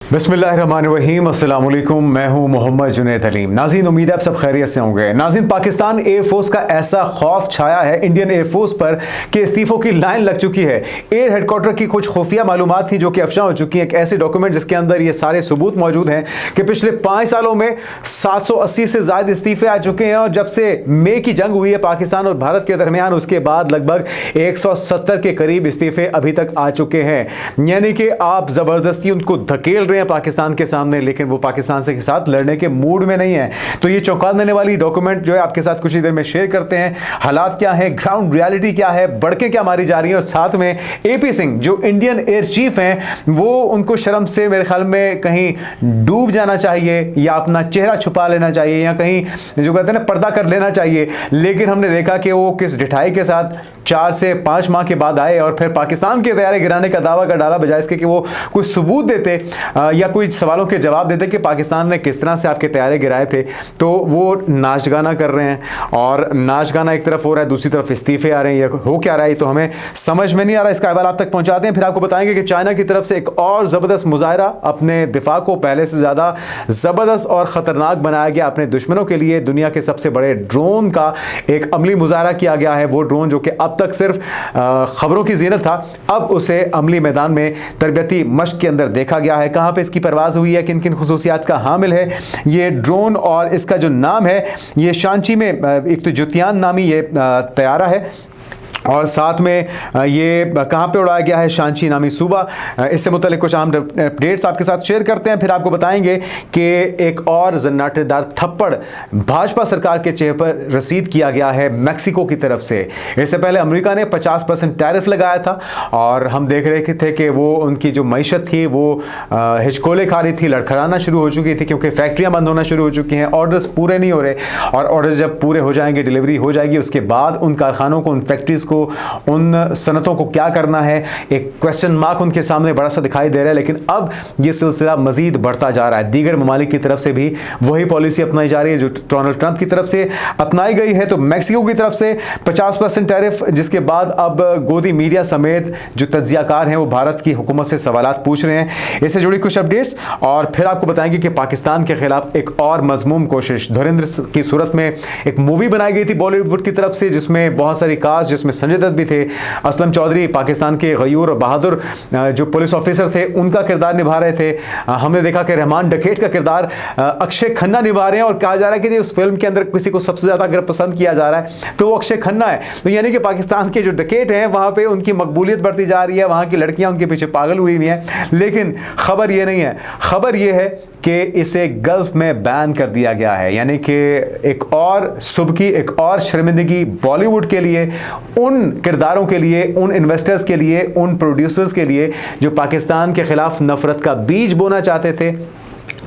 बिस्मिल्लाहिर्रहमानिर्रहीम, अस्सलाम वालेकुम। मैं हूं मोहम्मद जुनैद हलीम। नाज़रीन, उम्मीद है आप सब खैरियत से होंगे। नाज़रीन, पाकिस्तान एयरफोर्स का ऐसा खौफ छाया है इंडियन एयरफोर्स पर कि इस्तीफ़ों की लाइन लग चुकी है। एयर हेडक्वार्टर की कुछ खुफिया मालूमात थी जो कि अफशा हो चुकी हैं। एक ऐसे डॉक्यूमेंट जिसके अंदर ये सारे सबूत मौजूद हैं कि पिछले 5 सालों में 780 से ज़्यादा इस्तीफ़े आ चुके हैं और जब से मई की जंग हुई है पाकिस्तान और भारत के दरमियान, उसके बाद लगभग 170 के करीब इस्तीफ़े अभी तक आ चुके हैं। यानी कि आप ज़बरदस्ती उनको धकेल रहे हैं पाकिस्तान के सामने, लेकिन वो पाकिस्तान के साथ लड़ने के मूड में नहीं है। तो ये चौंका देने वाली डॉक्यूमेंट जो है आपके साथ कुछ ही देर में शेयर करते हैं। हालात क्या है, ग्राउंड रियलिटी क्या है, बड़कें क्या मारी जा रही हैं, और साथ में एपी सिंह जो इंडियन एयर चीफ हैं, वो उनको शर्म से मेरे ख्याल में कहीं डूब जाना चाहिए या अपना चेहरा छुपा लेना चाहिए या कहीं जो कहते हैं ना पर्दा कर लेना चाहिए। लेकिन हमने देखा कि वो किस ढिठाई के साथ 4 से 5 माह के बाद आए और फिर पाकिस्तान के तैयारे गिराने का दावा कर डाला, बजाय इसके कि वो कुछ सबूत देते या कोई सवालों के जवाब देते कि पाकिस्तान ने किस तरह से आपके तैयारे गिराए थे। तो वो नाच गाना कर रहे हैं और नाच गाना एक तरफ हो रहा है, दूसरी तरफ इस्तीफे आ रहे हैं। ये हो क्या रहा है तो हमें समझ में नहीं आ रहा। इसका अहवाल आप तक पहुंचाते हैं, फिर आपको बताएंगे कि चाइना की तरफ से एक और ज़बरदस्त मुजाहरा, अपने दिफा को पहले से ज़्यादा ज़बरदस्त और ख़तरनाक बनाया गया अपने दुश्मनों के लिए। दुनिया के सबसे बड़े ड्रोन का एक अमली मुजाहरा किया गया है। वो ड्रोन जो कि अब तक सिर्फ खबरों की ज़ीनत था, अब उसे अमली मैदान में तरबियती मश्क के अंदर देखा गया है। कहाँ पे इसकी परवाज़ हुई है, किन किन खुसूसियात का हामिल है ये ड्रोन, और इसका जो नाम है ये शांची में एक तो जुतियान नामी ये तैयारा है, और साथ में ये कहाँ पे उड़ाया गया है, शांची नामी सूबा। इससे मुतालिक कुछ अहम अपडेट्स आपके साथ शेयर करते हैं, फिर आपको बताएंगे कि एक और जन्नाटेदार थप्पड़ भाजपा सरकार के चेहरे पर रसीद किया गया है मैक्सिको की तरफ से। इससे पहले अमेरिका ने 50% टैरिफ लगाया था और हम देख रहे थे कि वो उनकी जो मईशत थी वो हिचकोले खा रही थी, लड़खड़ाना शुरू हो चुकी थी, क्योंकि फैक्ट्रियाँ बंद होना शुरू हो चुकी हैं, ऑर्डर्स पूरे नहीं हो रहे। और ऑर्डर्स जब पूरे हो जाएंगे, डिलीवरी हो जाएगी, उसके बाद उन कारखानों को, उन फैक्ट्रीज़ को, उन सनतों को क्या करना है, एक क्वेश्चन मार्क उनके सामने बड़ा सा दिखाई दे रहा है। लेकिन अब ये सिलसिला मजीद बढ़ता जा रहा है। दीगर ममालिक की तरफ से भी वही पॉलिसी अपनाई जा रही है जो डोनाल्ड ट्रंप की तरफ से अपनाई गई है। तो मैक्सिको की तरफ से 50% टैरिफ, जिसके बाद अब गोदी मीडिया समेत जो तज्जियाकार हैं वो भारत की हुकूमत से सवालात पूछ रहे हैं। इससे जुड़ी कुछ अपडेट्स, और फिर आपको बताएंगे कि पाकिस्तान के खिलाफ एक और मजमूम कोशिश धुरंधर की सूरत में एक मूवी बनाई गई थी बॉलीवुड की तरफ से, जिसमें बहुत सारी कास्ट, जिसमें संजय दत्त भी थे, असलम चौधरी पाकिस्तान के गयूर और बहादुर जो पुलिस ऑफिसर थे उनका किरदार निभा रहे थे। हमने देखा कि रहमान डकैत का किरदार अक्षय खन्ना निभा रहे हैं, और कहा जा रहा है कि उस फिल्म के अंदर किसी को सबसे ज़्यादा अगर पसंद किया जा रहा है तो वो अक्षय खन्ना है। तो यानी कि पाकिस्तान के जो डकैत हैं वहाँ पे उनकी मकबूलियत बढ़ती जा रही है, वहाँ की लड़कियाँ उनके पीछे पागल हुई हुई हैं। लेकिन खबर ये नहीं है, खबर ये है कि इसे गल्फ में बैन कर दिया गया है। यानी कि एक और सुबह, एक और शर्मिंदगी बॉलीवुड के लिए, उन किरदारों के लिए, उन इन्वेस्टर्स के लिए, उन प्रोड्यूसर्स के लिए जो पाकिस्तान के खिलाफ नफरत का बीज बोना चाहते थे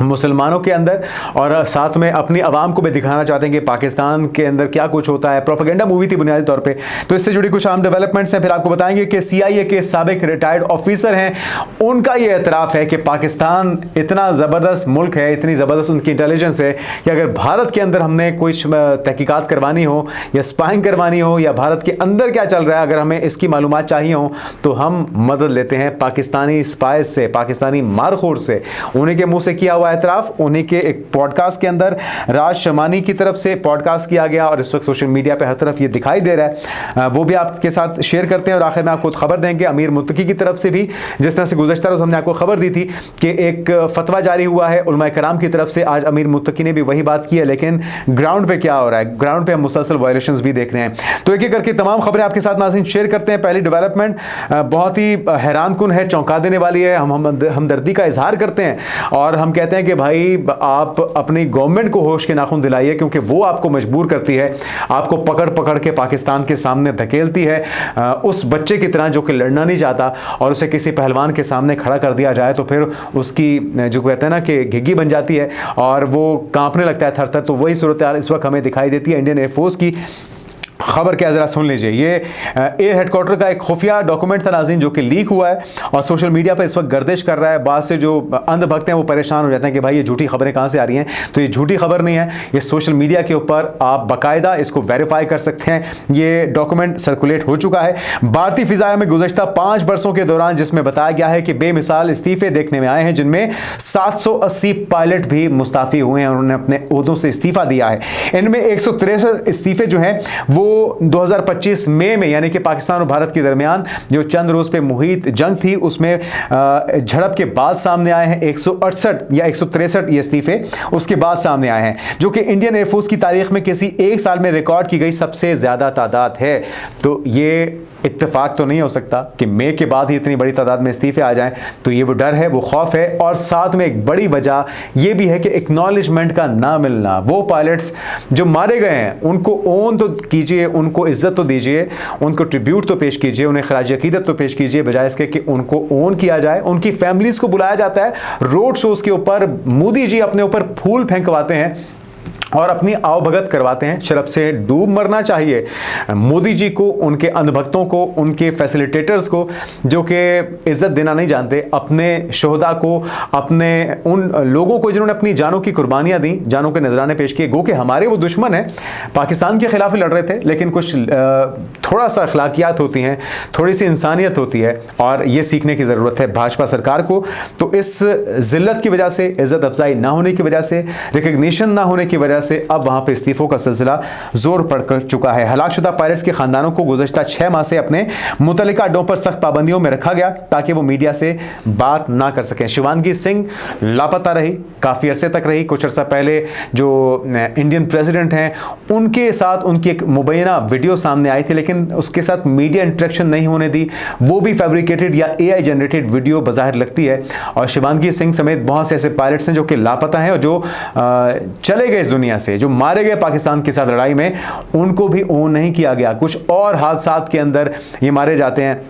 मुसलमानों के अंदर, और साथ में अपनी आवाम को भी दिखाना चाहते हैं कि पाकिस्तान के अंदर क्या कुछ होता है। प्रोपेगेंडा मूवी थी बुनियादी तौर पे। तो इससे जुड़ी कुछ अहम डेवलपमेंट्स हैं, फिर आपको बताएंगे कि सीआईए के साबिक रिटायर्ड ऑफिसर हैं, उनका ये एतराफ़ है कि पाकिस्तान इतना ज़बरदस्त मुल्क है, इतनी ज़बरदस्त उनकी इंटेलिजेंस है कि अगर भारत के अंदर हमने कोई तहकीकात करवानी हो या स्पाइंग करवानी हो या भारत के अंदर क्या चल रहा है, अगर हमें इसकी मालूमात चाहिए हो तो हम मदद लेते हैं पाकिस्तानी स्पाइस से, पाकिस्तानी मारखोर से। उन्हीं के मुँह से किया हुआ एतराफ उन्हीं के एक पॉडकास्ट के अंदर राज शमानी की तरफ से पॉडकास्ट किया गया, और इस वक्त सोशल मीडिया पे हर तरफ ये दिखाई दे रहा है। वो भी आपके साथ शेयर करते हैं। और आखिर में आपको खबर देंगे अमीर मुत्तकी की तरफ से भी, जिस तरह से गुज़श्ता रोज़ हमने आपको खबर दी थी कि एक फतवा जारी हुआ है उलमा कराम की तरफ से। आज अमीर मुत्तकी ने भी वही बात की है, लेकिन ग्राउंड पे क्या हो रहा है, ग्राउंड पे हम मुसलसल वायलेशंस भी देख रहे हैं। तो एक एक करके तमाम खबरें आपके साथ नाज़रीन शेयर करते हैं। पहली डेवलपमेंट बहुत ही हैरान कुन है, चौंका देने वाली है। हम हमदर्दी का इजहार करते हैं और हम कहते हैं कि भाई आप अपनी गवर्नमेंट को होश के नाखून दिलाइए, क्योंकि वो आपको मजबूर करती है, आपको पकड़ पकड़ के पाकिस्तान के सामने धकेलती है उस बच्चे की तरह जो कि लड़ना नहीं चाहता, और उसे किसी पहलवान के सामने खड़ा कर दिया जाए तो फिर उसकी जो कहते हैं ना कि घिघी बन जाती है और वो कांपने लगता है थर थर। तो वही सूरत हाल इस वक्त हमें दिखाई देती है इंडियन एयरफोर्स की। खबर क्या जरा सुन लीजिए। ये एयर हेडक्वार्टर का एक खुफिया डॉक्यूमेंट था नाज़रीन, जो कि लीक हुआ है और सोशल मीडिया पर इस वक्त गर्दिश कर रहा है। बाद से जो अंधभक्त हैं वो परेशान हो जाते हैं कि भाई ये झूठी खबरें कहाँ से आ रही हैं। तो ये झूठी खबर नहीं है, ये सोशल मीडिया के ऊपर आप बाकायदा इसको वेरीफाई कर सकते हैं। ये डॉक्यूमेंट सर्कुलेट हो चुका है। भारतीय फिजाया में गुज़श्ता 5 बरसों के दौरान, जिसमें बताया गया है कि बेमिसाल इस्तीफे देखने में आए हैं, जिनमें 780 पायलट भी मुस्ताफी हुए हैं, उन्होंने अपने ओहदों से इस्तीफा दिया है। इनमें 163 इस्तीफे जो हैं वो 2025 मई में, यानी कि पाकिस्तान और भारत के दरमियान जो चंद रोज पे मुहित जंग थी उसमें झड़प के बाद सामने आए हैं। 168 या 163 ये इस्तीफे उसके बाद सामने आए हैं, जो कि इंडियन एयरफोर्स की तारीख में किसी एक साल में रिकॉर्ड की गई सबसे ज्यादा तादाद है। तो ये इत्तेफाक तो नहीं हो सकता कि मई के बाद ही इतनी बड़ी तादाद में इस्तीफे आ जाएं। तो ये वो डर है, वो खौफ है। और साथ में एक बड़ी वजह ये भी है कि एक्नॉलेजमेंट का ना मिलना। वो पायलट्स जो मारे गए हैं उनको ओन तो कीजिए, उनको इज्जत तो दीजिए, उनको ट्रिब्यूट तो पेश कीजिए, उन्हें खराज अकीदत तो पेश कीजिए, बजाय इसके कि उनको ओन किया जाए। उनकी फैमिलीज को बुलाया जाता है रोड शोज के ऊपर, मोदी जी अपने ऊपर फूल फेंकवाते हैं और अपनी आवभगत करवाते हैं। शर्फ से डूब मरना चाहिए मोदी जी को, उनके अंधभक्तों को, उनके फैसिलिटेटर्स को, जो कि इज्जत देना नहीं जानते, अपने शोहदा को, अपने उन लोगों को जिन्होंने अपनी जानों की कुर्बानियां दी, जानों के नजराने पेश किए। गो कि हमारे वो दुश्मन हैं, पाकिस्तान के खिलाफ ही लड़ रहे थे, लेकिन कुछ थोड़ा सा अखलाकियात होती हैं, थोड़ी सी इंसानियत होती है, और ये सीखने की ज़रूरत है भाजपा सरकार को। तो इस जिल्लत की वजह से, इज्जत अफजाई ना होने की वजह से, रिकग्निशन ना होने की वजह से अब वहां पे इस्तीफों का सिलसिला जोर पड़ चुका है। हलाकशुदा पायलट्स के खानदानों को गुज़श्ता 6 माह से अपने मुतल्लिका अड्डों पर सख्त पाबंदियों में रखा गया ताकि वो मीडिया से बात ना कर सकें। शिवांगी सिंह लापता रही, काफ़ी अरसे तक रही। कुछ अर्सा पहले जो इंडियन प्रेसिडेंट हैं उनके साथ उनकी एक मुबैना वीडियो सामने आई थी, लेकिन उसके साथ मीडिया इंटरेक्शन नहीं होने दी। वो भी फैब्रिकेटेड या AI जनरेटेड वीडियो बाहर लगती है। और शिवांगी सिंह समेत बहुत से ऐसे पायलट्स हैं जो कि लापता हैं और जो चले गए इस दुनिया से, जो मारे गए पाकिस्तान के साथ लड़ाई में, उनको भी ओन नहीं किया गया। कुछ और हादसात के अंदर ये मारे जाते हैं।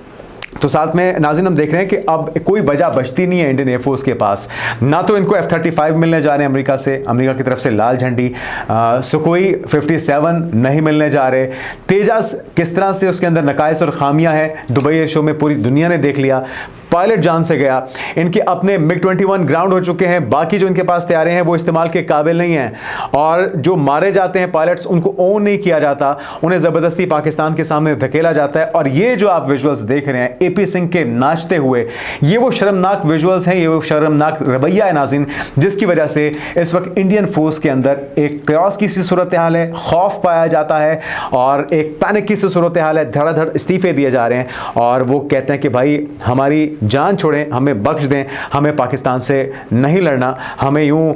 तो साथ में नाज़रीन हम देख रहे हैं कि अब कोई वजह बचती नहीं है इंडियन एयरफोर्स के पास। ना तो इनको F-35 मिलने जा रहे हैं अमेरिका से, अमेरिका की तरफ से लाल झंडी, सुखोई 57 नहीं मिलने जा रहे। तेजस किस तरह से उसके अंदर नकाइस और खामियां हैं, दुबई एयर शो में पूरी दुनिया ने देख लिया। पायलट जान से गया। इनके अपने MiG-21 ग्राउंड हो चुके हैं, बाकी जो इनके पास तैयारे हैं वो इस्तेमाल के काबिल नहीं हैं। और जो मारे जाते हैं पायलट्स, उनको ओन नहीं किया जाता, उन्हें ज़बरदस्ती पाकिस्तान के सामने धकेला जाता है। और ये जो आप विजुअल्स देख रहे हैं AP सिंह के नाचते हुए, ये वो शर्मनाक विजुअल्स हैं, ये वो शर्मनाक रवैया है नाज़रीन, जिसकी वजह से इस वक्त इंडियन फोर्स के अंदर एक कयास की सी सूरत हाल है, खौफ पाया जाता है और एक पैनिक की सी सूरत हाल है। धड़ाधड़ इस्तीफे दिए जा रहे हैं और वो कहते हैं कि भाई हमारी जान छोड़ें, हमें बख्श दें, हमें पाकिस्तान से नहीं लड़ना, हमें यूं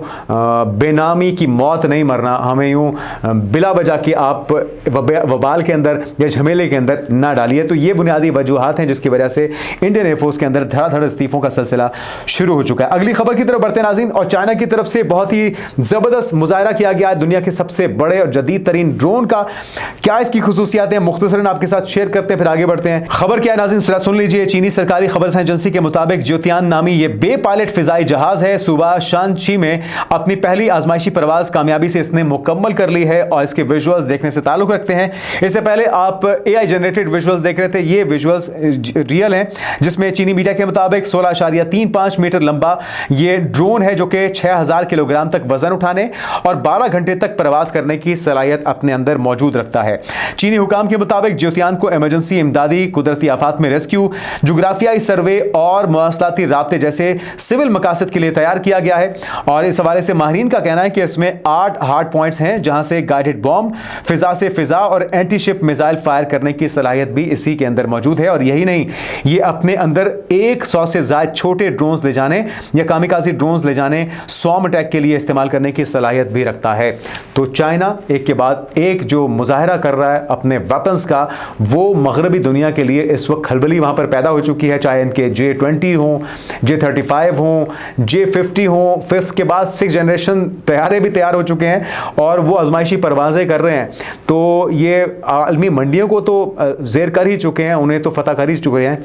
बेनामी की मौत नहीं मरना, हमें यूं बिला वजह कि आप वबाल के अंदर या झमेले के अंदर ना डालिए। तो ये बुनियादी वजूहात हैं जिसकी वजह से इंडियन एयरफोर्स के अंदर धड़ाधड़ इस्तीफों का सिलसिला शुरू हो चुका है। अगली खबर की तरफ बढ़ते हैं नाज़रीन, और चाइना की तरफ से बहुत ही ज़बरदस्त मुजाहरा किया गया है दुनिया के सबसे बड़े और जदीद तरीन ड्रोन का। क्या इसकी खुसूसियात हैं, मुख्तसरन आपके साथ शेयर करते हैं, फिर आगे बढ़ते हैं। खबर क्या है नाज़रीन, सुन लीजिए। चीनी सरकारी खबर एजेंसी के मुताबिक ज्योतियान नामी ये बे पायलट फिजाई जहाज है, सूबा शानची में अपनी पहली आजमाइशी परवाज कामयाबी से इसने मुकम्मल कर ली है और इसके विजुअल्स देखने से ताल्लुक रखते हैं। इससे पहले आप AI जनरेटेड विजुअल्स देख रहे थे, ये विजुअल्स रियल हैं, जिसमें चीनी मीडिया के मुताबिक 16.35 मीटर लंबा ये ड्रोन है जो कि 6000 किलोग्राम तक वजन उठाने और 12 घंटे तक प्रवास करने की सलाहियत अपने अंदर मौजूद रखता है। चीनी हुकाम के मुताबिक ज्योतियान को इमरजेंसी इमदादी, कुदरती आफात में रेस्क्यू, जोग्राफियाई सर्वे और मवासलाती राब्ते जैसे सिविल मकासद के लिए तैयार किया गया है। और इस हवाले से माहिरीन का कहना है कि इसमें 8 हार्ड पॉइंट्स हैं, जहां से गाइडेड बॉम्ब, फिजा से फिजा और एंटी शिप मिसाइल फायर करने की सलाहियत भी इसी के अंदर मौजूद है। और यही नहीं, ये अपने अंदर 100 से ज्यादा छोटे ड्रोन्स ले जाने या कामिकाजी ड्रोन्स ले जाने, स्वॉर्म अटैक के लिए इस्तेमाल करने की सलाहियत भी रखता है। तो चाइना एक के बाद एक जो मुजाहरा कर रहा है अपने वेपन्स का, वो मगरबी दुनिया के लिए इस वक्त खलबली वहां पर पैदा हो चुकी है। चाहे इनके J-20 हो, J-35 हो, J-50 हो, फिफ्थ के बाद 6th जनरेशन तैयारे भी तैयार हो चुके हैं और वो आजमाइशी परवाजें कर रहे हैं। तो ये आलमी मंडियों को तो जेर कर ही चुके हैं, उन्हें तो फतह कर ही चुके हैं।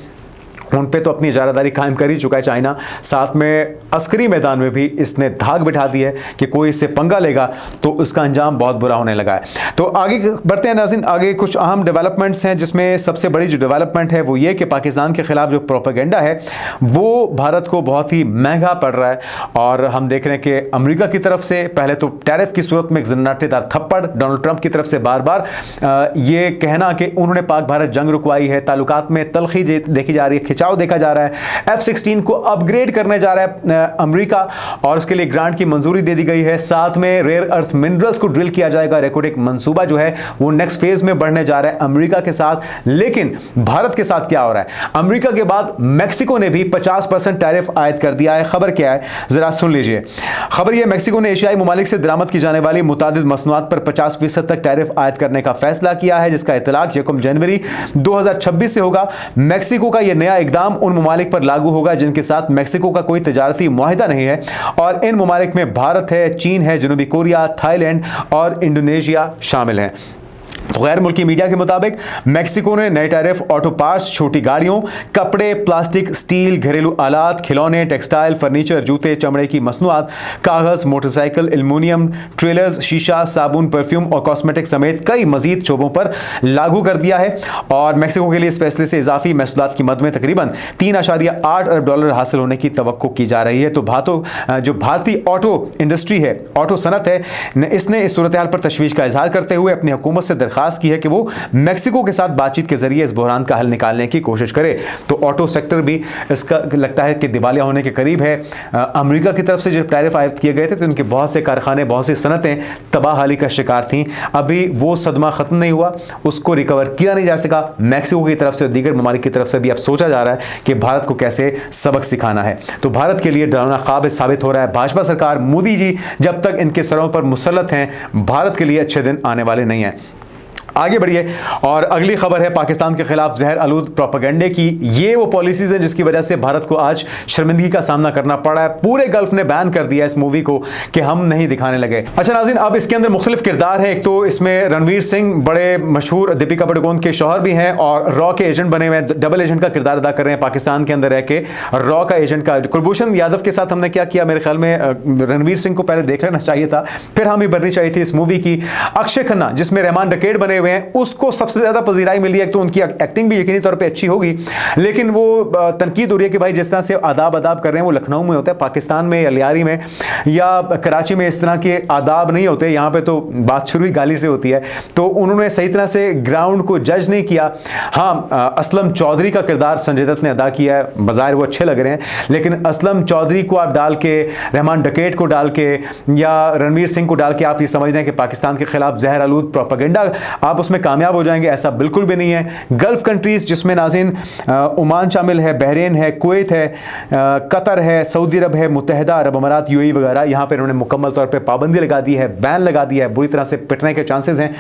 उन पे तो अपनी ज़ारादारी कायम कर ही चुका है चाइना, साथ में अस्करी मैदान में भी इसने धाक बिठा दी है कि कोई इससे पंगा लेगा तो उसका अंजाम बहुत बुरा होने लगा है। तो आगे बढ़ते हैं नाज़रीन, आगे कुछ अहम डेवलपमेंट्स हैं, जिसमें सबसे बड़ी जो डेवलपमेंट है वो ये कि पाकिस्तान के खिलाफ जो प्रोपेगेंडा है वो भारत को बहुत ही महंगा पड़ रहा है। और हम देख रहे हैं कि अमेरिका की तरफ से पहले तो टैरिफ की सूरत में एक जन्नाटेदार थप्पड़, डोनाल्ड ट्रंप की तरफ से बार बार ये कहना कि उन्होंने पाक भारत जंग रुकवाई है, ताल्लुकात में तलखी देखी जा रही है, खिंचाव देखा जा रहा है, F-16 को अपग्रेड करने जा रहा है अमेरिका और उसके लिए ग्रांट की मंजूरी दे दी गई है। साथ में रेयर अर्थ मिनरल्स को ड्रिल किया जाएगा। रेकोडेक मंसूबा जो है वो नेक्स्ट फेज में बढ़ने जा रहा है अमेरिका के साथ। लेकिन भारत के साथ क्या हो रहा है? अमेरिका के बाद मैक्सिको ने भी 50% टैरिफ आयद कर दिया है। खबर क्या है जरा सुन लीजिए। खबर यह, मैक्सिको ने एशियाई ममालिक से दरामद की जाने वाली मुतादिद मसनूआत पर 50% तक टैरिफ आयद करने का फैसला किया है, जिसका इतलाक 1 जनवरी 2026 से होगा। मैक्सिको का यह नया इकदाम उन ममालिक पर लागू होगा जिनके साथ मैक्सिको का कोई तजारती मुआहिदा नहीं है, और इन ममालिक में भारत है, चीन है, जनूबी कोरिया, थाईलैंड और इंडोनेशिया शामिल हैं। तो गैर मुल्की मीडिया के मुताबिक मैक्सिको ने नए टैरिफ ऑटो पार्ट्स, छोटी गाड़ियों, कपड़े, प्लास्टिक, स्टील, घरेलू आलात, खिलौने, टेक्सटाइल, फर्नीचर, जूते, चमड़े की मसनूआत, कागज़, मोटरसाइकिल, एल्युमिनियम, ट्रेलर्स, शीशा, साबुन, परफ्यूम और कॉस्मेटिक समेत कई मजीद शोबों पर लागू कर दिया है। और मैक्सिको के लिए इस फैसले से इजाफी महसूलात की मद में तकरीबन $3.8 अरब हासिल होने की तवक्को की जा रही है। तो जो भारतीय ऑटो इंडस्ट्री है, ऑटो सनत है, इसने इस सूरत हाल पर तशवीश का इजहार करते हुए अपनी हुकूमत से दरख्वास्त की है कि वो मैक्सिको के साथ बातचीत के जरिए इस बहरान का हल निकालने की कोशिश करे। तो ऑटो सेक्टर भी इसका लगता है कि दिवालिया होने के करीब है। अमेरिका की तरफ से जो टैरिफ आयद किए गए थे तो उनके बहुत से कारखाने, बहुत सी सनतें तबाहली का शिकार थीं। अभी वो सदमा खत्म नहीं हुआ, उसको रिकवर किया नहीं जा सका। मैक्सिको की तरफ से और दीगर ममालिक की तरफ से भी अब सोचा जा रहा है कि भारत को कैसे सबक सिखाना है। तो भारत के लिए डरावना ख्वाब साबित हो रहा है। भाजपा सरकार, मोदी जी जब तक इनके सरों पर मुसल्लत हैं, भारत के लिए अच्छे दिन आने वाले नहीं हैं। आगे बढ़िए और अगली खबर है पाकिस्तान के खिलाफ जहर आलूद प्रोपेगेंडे की। ये वो पॉलिसीज हैं जिसकी वजह से भारत को आज शर्मिंदगी का सामना करना पड़ा है। पूरे गल्फ ने बैन कर दिया इस मूवी को कि हम नहीं दिखाने लगे। अच्छा नाज़रीन, अब इसके अंदर मुख्तलिफ किरदार हैं। एक तो इसमें रणवीर सिंह बड़े मशहूर दीपिका पादुकोण के शौहर भी हैं और रॉ के एजेंट बने हुए हैं, डबल एजेंट का किरदार अदा कर रहे हैं पाकिस्तान के अंदर रह के। रॉ का एजेंट का कुलभूषण यादव के साथ हमने क्या किया, मेरे ख्याल में रणवीर सिंह को पहले देख लेना चाहिए था, फिर हमें बननी चाहिए थी इस मूवी की। अक्षय खन्ना जिसमें रहमान डकेट बने हुए हैं, उसको सबसे ज्यादा पजीराई मिली है। तो उनकी एक्टिंग भी यकीनी तौर पे अच्छी होगी, लेकिन वो तनकीद हो रही है कि भाई जिस तरह से आदाब कर रहे हैं वो लखनऊ में होता है, पाकिस्तान में या लियारी में या कराची में इस तरह के आदाब नहीं होते। यहाँ पे तो बात शुरू ही गाली से होती है। तो उन्होंने सही तरह से ग्राउंड को जज नहीं किया। हाँ, असलम चौधरी का किरदार संजय दत्त ने अदा किया है, बज़ाहिर वो अच्छे लग रहे हैं, लेकिन असलम चौधरी को आप डाल के, रहमान डकेट को डाल के या रणवीर सिंह को डाल के आप ये समझ रहे हैं कि पाकिस्तान के खिलाफ जहर आलूद प्रोपेगेंडा आप उसमें कामयाब हो जाएंगे, ऐसा बिल्कुल भी नहीं है। गल्फ कंट्रीज जिसमें नाज़रीन ओमान शामिल है, बहरीन है, कुवैत है, कतर है, सऊदी अरब है, मुत्तहिदा अरब अमारात, यूएई वगैरह, यहाँ पर उन्होंने मुकम्मल तौर पे पाबंदी लगा दी है, बैन लगा दिया है, बुरी तरह से पिटने के चांसेस हैं।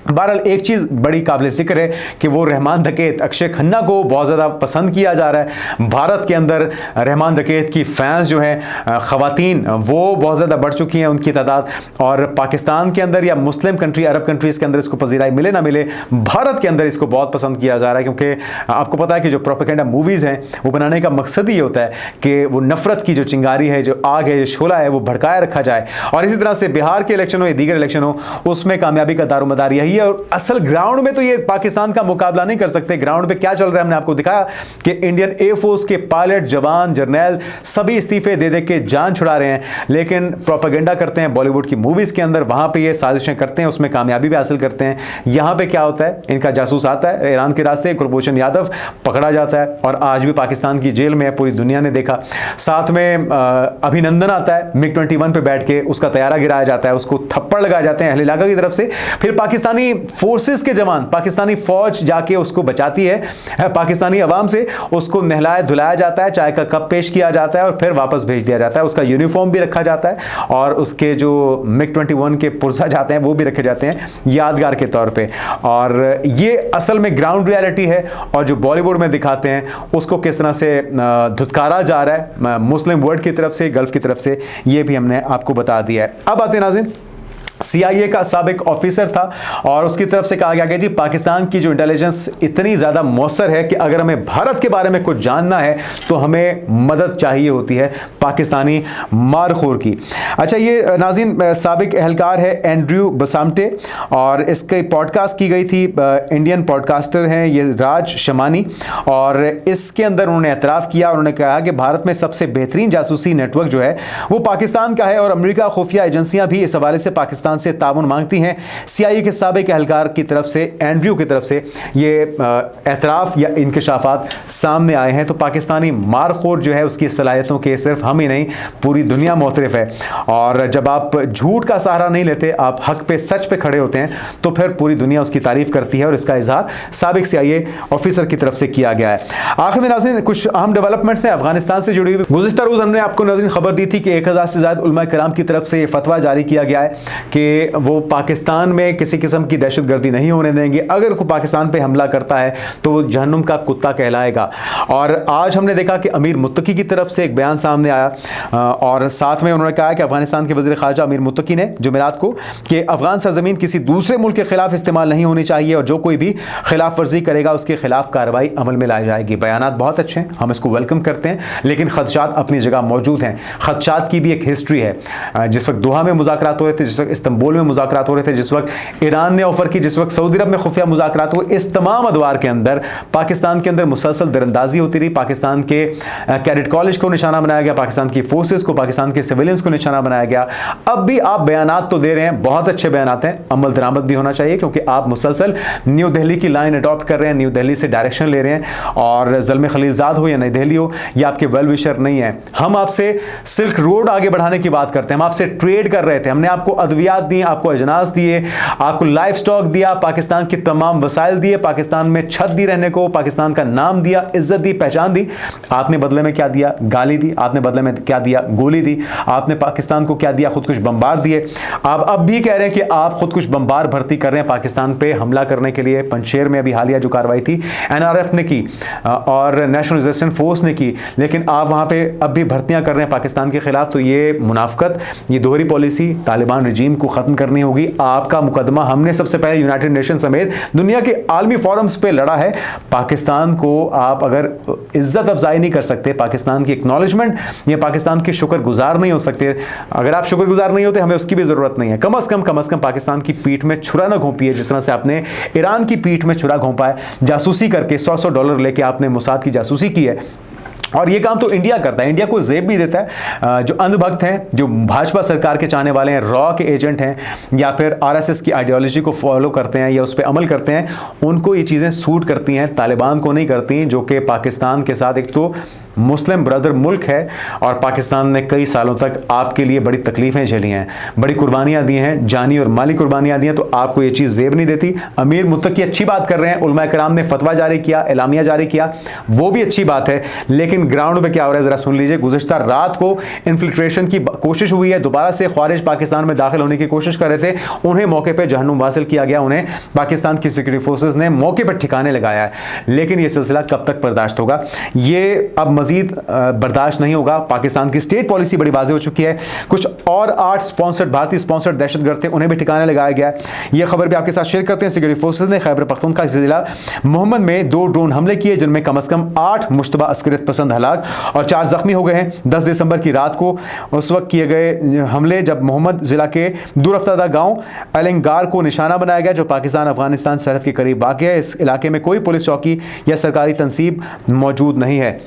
बहरहाल एक चीज़ बड़ी काबिल ज़िक्र है कि वो रहमान डकैत अक्षय खन्ना को बहुत ज़्यादा पसंद किया जा रहा है। भारत के अंदर रहमान डकैत की फ़ैन्स जो हैं ख़वातीन, वो बहुत ज़्यादा बढ़ चुकी हैं उनकी तादाद। और पाकिस्तान के अंदर या मुस्लिम कंट्री, अरब कंट्रीज़ के अंदर इसको पजीराई मिले ना मिले, भारत के अंदर इसको बहुत पसंद किया जा रहा है। क्योंकि आपको पता है कि जो प्रोपेगेंडा मूवीज़ हैं वो बनाने का मकसद ही होता है कि वो नफ़रत की जो चिंगारी है, जो आग है, जो शोला है, वो भड़काए रखा जाए। और इसी तरह से बिहार के इलेक्शन हो या दीगर इलेक्शन हो, उसमें कामयाबी का दारोमदार यही। और असल ग्राउंड में तो ये पाकिस्तान का मुकाबला नहीं कर सकते। ग्राउंड पे क्या चल रहा है हमने आपको दिखाया कि इंडियन एयरफोर्स के पायलट, जवान, जर्नैल सभी इस्तीफे दे दे के जान छुड़ा रहे हैं, लेकिन प्रोपेगेंडा करते हैं बॉलीवुड की मूवीज के अंदर, वहां पे ये साजिशें करते हैं, उसमें कामयाबी भी हासिल करते हैं। यहां पे क्या होता है, इनका जासूस आता है ईरान के रास्ते, कुलभूषण यादव पकड़ा जाता है और आज भी पाकिस्तान की जेल में है, पूरी दुनिया ने देखा। साथ में अभिनंदन आता है MiG-21 पे बैठ के, उसका तैयारा गिराया जाता है, उसको थप्पड़ लगाए जाते हैं अहले इलाका की तरफ से। फिर पाकिस्तानी फोर्सेस के जवान, पाकिस्तानी फौज जाके उसको बचाती है, पाकिस्तानी अवाम से उसको नहलाया धुलाया जाता है, चाय का कप पेश किया जाता है और फिर वापस भेज दिया जाता है। उसका यूनिफॉर्म भी रखा जाता है और उसके जो MiG-21 के पुर्जा जाते हैं वो भी रखे जाते हैं यादगार के तौर पे। और ये असल में ग्राउंड रियलिटी है और जो बॉलीवुड में दिखाते हैं उसको किस तरह से धुतकारा जा रहा है मुस्लिम वर्ल्ड की तरफ से, गल्फ की तरफ से, ये भी हमने आपको बता दिया है। अब आते हैं नाज़रीन CIA का साबिक ऑफिसर था और उसकी तरफ से कहा गया कि जी पाकिस्तान की जो इंटेलिजेंस इतनी ज़्यादा मौसर है कि अगर हमें भारत के बारे में कुछ जानना है तो हमें मदद चाहिए होती है पाकिस्तानी मारखोर की। अच्छा, ये नाज़रीन साबिक एहलकार है एंड्रयू बसामटे और इसके पॉडकास्ट की गई थी, इंडियन पॉडकास्टर हैं ये राज शमानी, और इसके अंदर उन्होंने एतराफ़ किया। उन्होंने कहा कि भारत में सबसे बेहतरीन जासूसी नेटवर्क जो है वो पाकिस्तान का है और अमेरिका खुफिया एजेंसियाँ भी इस हवाले से पाकिस्तान से ताउन मांगती हैं। CIA के साबिक एहलकार की तरफ से, एंड्रयू की तरफ से ये एतराफ़ या इंकशाफात सामने आए हैं। तो पाकिस्तानी मारखोर जो है उसकी सलाहियतों के सिर्फ हम ही नहीं पूरी दुनिया मुतरफ़ है, और जब आप झूठ का सहारा नहीं लेते, आप हक पे सच पे खड़े होते हैं तो फिर पूरी दुनिया उसकी तारीफ़ करती है, और इसका इजहार साबिक CIA ऑफिसर की तरफ से किया गया है। आखिर में नाज़रीन कुछ अहम डेवलपमेंट्स हैं अफगानिस्तान से जुड़ी हुई। गुज़िश्ता रोज़ हमने आपको नाज़रीन खबर दी थी कि 1000 से ज़्यादा उलमा कराम की तरफ से फतवा जारी किया गया है कि वो पाकिस्तान में किसी किस्म की दहशतगर्दी नहीं होने देंगे। अगर कोई पाकिस्तान पे हमला करता है तो वो जहन्नुम का कुत्ता कहलाएगा। और आज हमने देखा कि अमीर मुत्तकी की तरफ से एक बयान सामने आया और साथ में उन्होंने कहा कि अफगानिस्तान के वज़ीर ख़ारजा अमीर मुत्तकी ने जुमेरात को कि अफगान सरजमीन किसी दूसरे मुल्क के खिलाफ इस्तेमाल नहीं होनी चाहिए और जो कोई भी खिलाफ वर्जी करेगा उसके खिलाफ कार्रवाई अमल में लाई जाएगी। बयानात बहुत अच्छे हैं, हम इसको वेलकम करते हैं, लेकिन खदशात अपनी जगह मौजूद हैं। खदशात की भी एक हिस्ट्री है। जिस वक्त दोहा में मुज़ाकरात हो रहे थे, जिस वक्त इस्तंबुल में मुज़ाकरात हो रहे थे, जिस वक्त ईरान ने ऑफर की, जिस वक्त सऊदी अरब में खुफिया मुज़ाकरात हुए, इस तमाम अदवार के अंदर पाकिस्तान के अंदर मुसलसल दरअंदाजी होती रही। पाकिस्तान के कैडेट कॉलेज को निशाना बनाया गया, पाकिस्तान की फोर्सेस को, पाकिस्तान के सिविलियंस को निशाना बनाया गया। अब भी आप बयानात तो दे रहे हैं, बहुत अच्छे बयानात हैं, अमल दरामद भी होना चाहिए, क्योंकि आप मुसलसल न्यू दिल्ली की लाइन अडॉप्ट कर रहे हैं, न्यू दिल्ली से डायरेक्शन ले रहे हैं, और ज़ल्मे खलीलजाद हो या नई दिल्ली हो, ये आपके वेल विशर नहीं है। हम आपसे सिल्क रोड आगे बढ़ाने की बात करते हैं, हम आपसे ट्रेड कर रहे थे, हमने आपको अद्वियात दिए, आपको अजनास दिए, आपको लाइफ स्टॉक दिया, पाकिस्तान की तमाम वसाइल दिए, पाकिस्तान में छत दी रहने को, पाकिस्तान का नाम दिया, इज्जत दी, पहचान दी। आपने बदले में क्या दिया? गाली दी। आपने बदले में क्या दिया? गोली दी। आपने पाकिस्तान को क्या दिया? खुदकुश बम्बार दिए। आप अब भी कह रहे हैं कि आप खुदकुश बम्बार भर्ती कर रहे हैं पाकिस्तान पे हमला करने के लिए। पंजशेर में अभी हालिया जो कार्रवाई थी NRF ने की और नेशनल रेजिस्टेंस फोर्स ने की, लेकिन आप वहां पे अब भी भर्तियां कर रहे हैं पाकिस्तान के खिलाफ। तो ये मुनाफकत, ये दोहरी पॉलिसी तालिबान रजीम को खत्म करनी होगी। आपका मुकदमा हमने सबसे पहले यूनाइटेड नेशन समेत दुनिया के आलमी फोरम्स पे लड़ा है। पाकिस्तान को आप अगर इज्जत अफजाई नहीं कर सकते, पाकिस्तान की एक्नॉलेजमेंट या पाकिस्तान के शुक्रगुजार नहीं हो सकते, अगर आप शुक्रगुजार नहीं होते, हमें उसकी भी जरूरत नहीं है। कम अज कम पाकिस्तान की पीठ में छुरा ना घोंपिए, जिस तरह से आपने ईरान की पीठ में छुरा घोंपा है, जासूसी करके $100 लेके आपने मोसाद की जासूसी की है। और ये काम तो इंडिया करता है, इंडिया को जेब भी देता है। जो अंधभक्त हैं, जो भाजपा सरकार के चाहने वाले हैं, रॉ के एजेंट हैं, या फिर RSS की आइडियोलॉजी को फॉलो करते हैं या उस पर अमल करते हैं, उनको ये चीज़ें सूट करती हैं, तालिबान को नहीं करती, जो कि पाकिस्तान के साथ एक तो मुस्लिम ब्रदर मुल्क है और पाकिस्तान ने कई सालों तक आपके लिए बड़ी तकलीफ़ें झेली हैं, बड़ी कुर्बानियाँ दी हैं, जानी और माली कुर्बानियाँ दी हैं, तो आपको ये चीज़ जेब नहीं देती। अमीर मुत्तकी अच्छी बात कर रहे हैं, उलमा कराम ने फतवा जारी किया, एलामिया जारी किया, वो भी अच्छी बात है, लेकिन ग्राउंड पे क्या हो रहा है ज़रा सुन लीजिए। गुज़िश्ता रात को इन्फिल्ट्रेशन की कोशिश हुई है, दोबारा से ख्वारिज पाकिस्तान में दाखिल होने की कोशिश कर रहे थे, उन्हें मौके पर जहन्नुम वासिल किया गया, उन्हें पाकिस्तान की सिक्योरिटी फोर्सेज ने मौके पर ठिकाने लगाया है। लेकिन ये सिलसिला कब तक बर्दाश्त होगा? ये अब मजीद बर्दाश्त नहीं होगा। पाकिस्तान की स्टेट पॉलिसी बड़ी वाज़ेह हो चुकी है। कुछ और 8 स्पॉन्सर्ड, भारतीय स्पॉन्सर्ड दहशतगर्द थे, उन्हें भी ठिकाने लगाया गया है। यह खबर भी आपके साथ शेयर करते हैं। सिक्योरिटी फोर्सेज ने खैबर पख्तूनख्वा के जिला मोहम्मद में 2 ड्रोन हमले किए, जिनमें कम से कम 8 मुश्तबा अस्करियत पसंद हलाक और 4 जख्मी हो गए हैं। 10 दिसंबर की रात को उस वक्त किए गए हमले जब मोहम्मद जिला के दूरअफ्तादा गाँव एलंगार को निशाना बनाया गया, जो पाकिस्तान अफगानिस्तान सरहद के करीब वाक़ है। इस इलाके में कोई पुलिस चौकी या सरकारी तंसीब मौजूद नहीं है।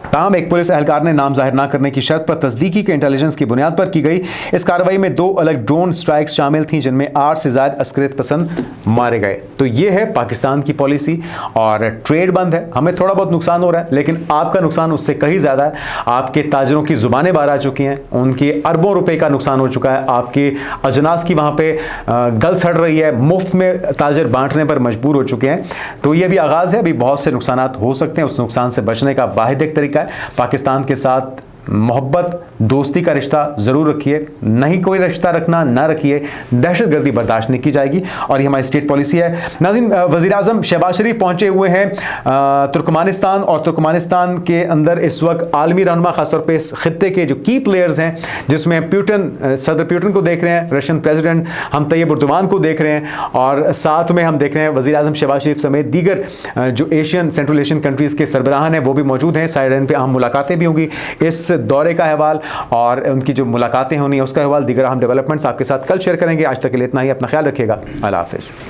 ताहम एक पुलिस एहलकार ने नाम जाहिर न करने की शर्त पर तस्दीकी के इंटेलिजेंस की बुनियाद पर की गई इस कार्रवाई में 2 अलग ड्रोन स्ट्राइक्स शामिल थीं, जिनमें 8 से ज़्यादा अस्करियत पसंद मारे गए। तो ये है पाकिस्तान की पॉलिसी, और ट्रेड बंद है, हमें थोड़ा बहुत नुकसान हो रहा है, लेकिन आपका नुकसान उससे कहीं ज़्यादा है। आपके ताजरों की ज़ुबानें बाहर आ चुकी हैं, उनके अरबों रुपए का नुकसान हो चुका है, आपके अजनास की वहाँ पर गल सड़ रही है, मुफ्त में ताजर बांटने पर मजबूर हो चुके हैं। तो ये भी आगाज़ है, अभी बहुत से नुकसान हो सकते हैं। उस नुकसान से बचने का वाहिद एक तरीका है पाकिस्तान के साथ मोहब्बत दोस्ती का रिश्ता ज़रूर रखिए, नहीं कोई रिश्ता रखना ना रखिए, दहशतगर्दी बर्दाश्त नहीं की जाएगी और ये हमारी स्टेट पॉलिसी है। नाज़रीन, वज़ीर आज़म शहबाज शरीफ पहुंचे हुए हैं तुर्कमानिस्तान, और तुर्कमानिस्तान के अंदर इस वक्त आलमी रहनुमा खासतौर पर इस खित्ते के जो की प्लेयर्स हैं, जिसमें प्यूटन, सदर प्यूटन को देख रहे हैं, रशियन प्रेसिडेंट हम तैयब उर्दवान को देख रहे हैं, और साथ में हम देख रहे हैं वज़ीर आज़म शहबाज शरीफ समेत दीगर जो एशियन, सेंट्रल एशियन कंट्रीज़ के सरबराहान हैं वो भी मौजूद हैं। साइड पे अहम मुलाकातें भी होंगी। इस दौरे का अहवाल और उनकी जो मुलाकातें होनी है उसका अहवाल, दीगर अहम डेवलपमेंट्स आपके साथ कल शेयर करेंगे। आज तक के लिए इतना ही। अपना ख्याल रखिएगा। अल्लाह हाफ़िज़।